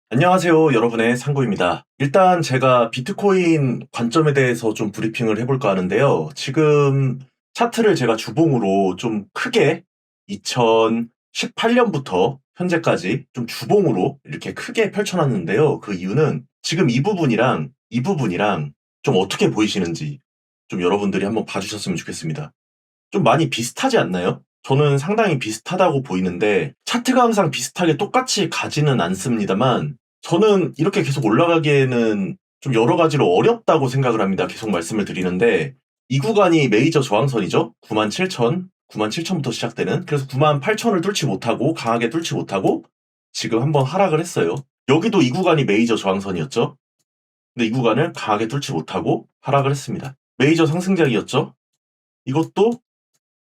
안녕하세요. 여러분의 상구입니다. 일단 제가 비트코인 관점에 대해서 좀 브리핑을 해볼까 하는데요. 지금 차트를 제가 주봉으로 좀 크게 2018년부터 현재까지 좀 주봉으로 이렇게 크게 펼쳐놨는데요. 그 이유는 지금 이 부분이랑 좀 어떻게 보이시는지 좀 여러분들이 한번 봐주셨으면 좋겠습니다. 좀 많이 비슷하지 않나요? 저는 상당히 비슷하다고 보이는데 차트가 항상 비슷하게 똑같이 가지는 않습니다만 저는 이렇게 계속 올라가기에는 좀 여러 가지로 어렵다고 생각을 합니다. 계속 말씀을 드리는데 이 구간이 메이저 저항선이죠. 97,000, 97,000부터 시작되는. 그래서 98,000을 뚫지 못하고 강하게 뚫지 못하고 지금 한번 하락을 했어요. 여기도 이 구간이 메이저 저항선이었죠. 근데 이 구간을 강하게 뚫지 못하고 하락을 했습니다. 메이저 상승장이었죠. 이것도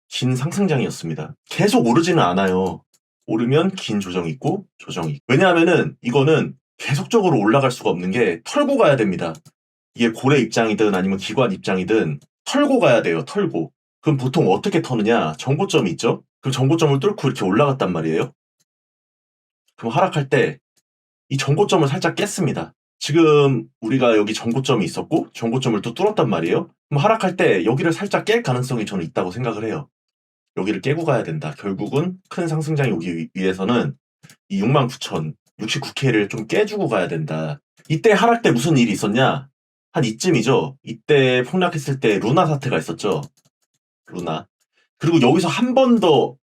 긴 상승장이었습니다. 계속 오르지는 않아요. 오르면 긴 조정이 있고 조정이 있고. 왜냐하면은 이거는 계속적으로 올라갈 수가 없는 게 털고 가야 됩니다. 이게 고래 입장이든 아니면 기관 입장이든 털고 가야 돼요. 털고. 그럼 보통 어떻게 터느냐? 정고점이 있죠? 그럼 정고점을 뚫고 이렇게 올라갔단 말이에요. 그럼 하락할 때 이 정고점을 살짝 깼습니다. 지금 우리가 여기 정고점이 있었고 정고점을 또 뚫었단 말이에요. 그럼 하락할 때 여기를 살짝 깰 가능성이 저는 있다고 생각을 해요. 여기를 깨고 가야 된다. 결국은 큰 상승장이 오기 위해서는 이 69,000, 69K를 좀 깨주고 가야 된다. 이때 하락 때 무슨 일이 있었냐? 한 이쯤이죠. 이때 폭락했을 때 루나 사태가 있었죠. 루나. 그리고 여기서 한 번 더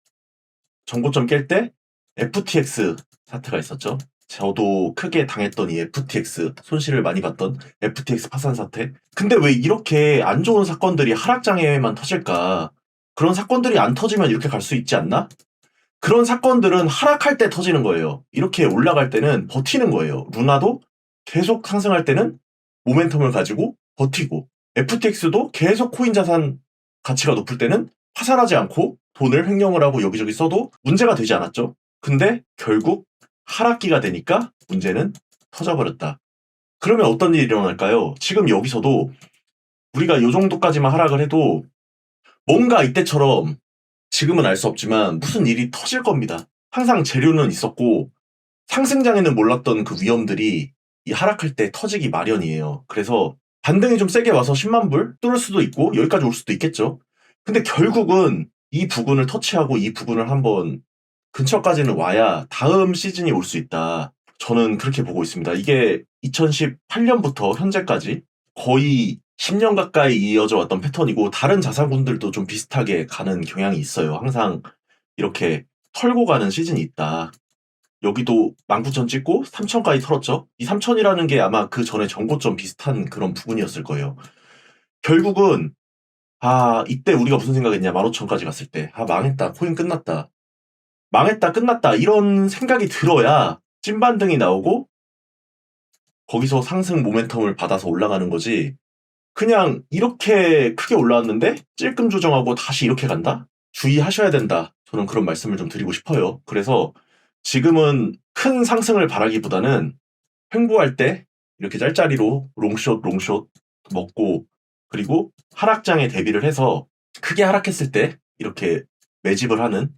정고점 깰 때 FTX 사태가 있었죠. 저도 크게 당했던 이 FTX, 손실을 많이 봤던 FTX 파산 사태. 근데 왜 이렇게 안 좋은 사건들이 하락장에만 터질까? 그런 사건들이 안 터지면 이렇게 갈 수 있지 않나? 그런 사건들은 하락할 때 터지는 거예요. 이렇게 올라갈 때는 버티는 거예요. 루나도 계속 상승할 때는 모멘텀을 가지고 버티고, FTX도 계속 코인 자산 가치가 높을 때는 파산하지 않고 돈을 횡령을 하고 여기저기 써도 문제가 되지 않았죠. 근데 결국 하락기가 되니까 문제는 터져버렸다. 그러면 어떤 일이 일어날까요? 지금 여기서도 우리가 이 정도까지만 하락을 해도 뭔가 이때처럼 지금은 알 수 없지만 무슨 일이 터질 겁니다. 항상 재료는 있었고 상승장에는 몰랐던 그 위험들이 이 하락할 때 터지기 마련이에요. 그래서 반등이 좀 세게 와서 10만 불 뚫을 수도 있고 여기까지 올 수도 있겠죠. 근데 결국은 이 부근을 터치하고 이 부근을 한번 근처까지는 와야 다음 시즌이 올 수 있다. 저는 그렇게 보고 있습니다. 이게 2018년부터 현재까지 거의 10년 가까이 이어져 왔던 패턴이고 다른 자산군들도 좀 비슷하게 가는 경향이 있어요. 항상 이렇게 털고 가는 시즌이 있다. 여기도 19,000 찍고 3,000까지 털었죠. 이 3,000이라는 게 아마 그 전에 정고점 비슷한 그런 부분이었을 거예요. 결국은 이때 우리가 무슨 생각했냐? 15,000까지 갔을 때 망했다. 코인 끝났다. 망했다, 끝났다. 이런 생각이 들어야 찐반등이 나오고 거기서 상승 모멘텀을 받아서 올라가는 거지. 그냥 이렇게 크게 올라왔는데 찔끔 조정하고 다시 이렇게 간다? 주의하셔야 된다. 저는 그런 말씀을 좀 드리고 싶어요. 그래서 지금은 큰 상승을 바라기보다는 횡보할 때 이렇게 짤짤이로 롱숏 먹고 그리고 하락장에 대비를 해서 크게 하락했을 때 이렇게 매집을 하는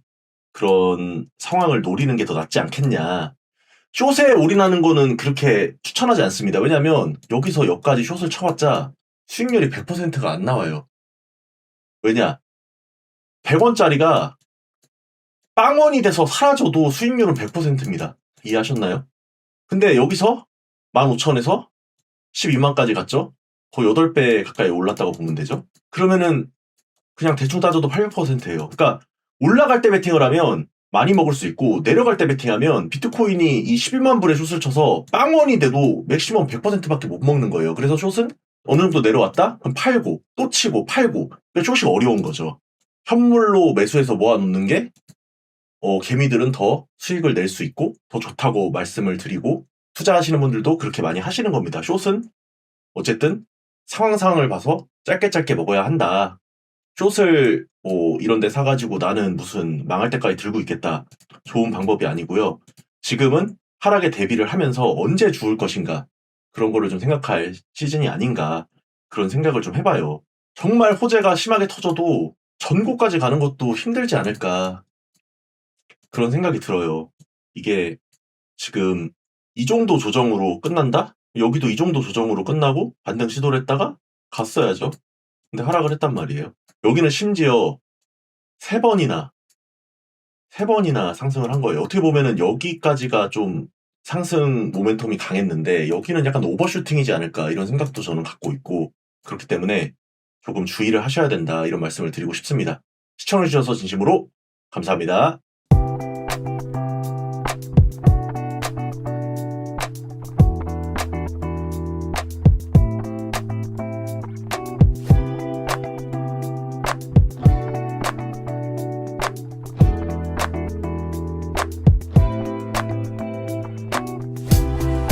그런 상황을 노리는 게 더 낫지 않겠냐. 숏에 올인하는 거는 그렇게 추천하지 않습니다. 왜냐면 여기서 여기까지 숏을 쳐봤자 수익률이 100%가 안 나와요. 왜냐? 100원짜리가 빵원이 돼서 사라져도 수익률은 100%입니다. 이해하셨나요? 근데 여기서 15,000에서 12만까지 갔죠? 거의 8배 가까이 올랐다고 보면 되죠? 그러면은 그냥 대충 따져도 800%예요. 그러니까 올라갈 때 베팅을 하면 많이 먹을 수 있고 내려갈 때 베팅하면 비트코인이 이 11만 불의 숏을 쳐서 빵원이 돼도 맥시멈 100%밖에 못 먹는 거예요. 그래서 숏은 어느 정도 내려왔다? 그럼 팔고 또 치고 팔고 그러니까 숏이 어려운 거죠. 현물로 매수해서 모아놓는 게 개미들은 더 수익을 낼 수 있고 더 좋다고 말씀을 드리고 투자하시는 분들도 그렇게 많이 하시는 겁니다. 숏은 어쨌든 상황을 봐서 짧게 짧게 먹어야 한다. 숏을 뭐 이런 데 사가지고 나는 무슨 망할 때까지 들고 있겠다. 좋은 방법이 아니고요. 지금은 하락에 대비를 하면서 언제 죽을 것인가. 그런 거를 좀 생각할 시즌이 아닌가. 그런 생각을 좀 해봐요. 정말 호재가 심하게 터져도 전고까지 가는 것도 힘들지 않을까. 그런 생각이 들어요. 이게 지금 이 정도 조정으로 끝난다? 여기도 이 정도 조정으로 끝나고 반등 시도를 했다가 갔어야죠. 근데 하락을 했단 말이에요. 여기는 심지어 3번이나 상승을 한 거예요. 어떻게 보면은 여기까지가 좀 상승 모멘텀이 강했는데 여기는 약간 오버슈팅이지 않을까 이런 생각도 저는 갖고 있고, 그렇기 때문에 조금 주의를 하셔야 된다 이런 말씀을 드리고 싶습니다. 시청해 주셔서 진심으로 감사합니다.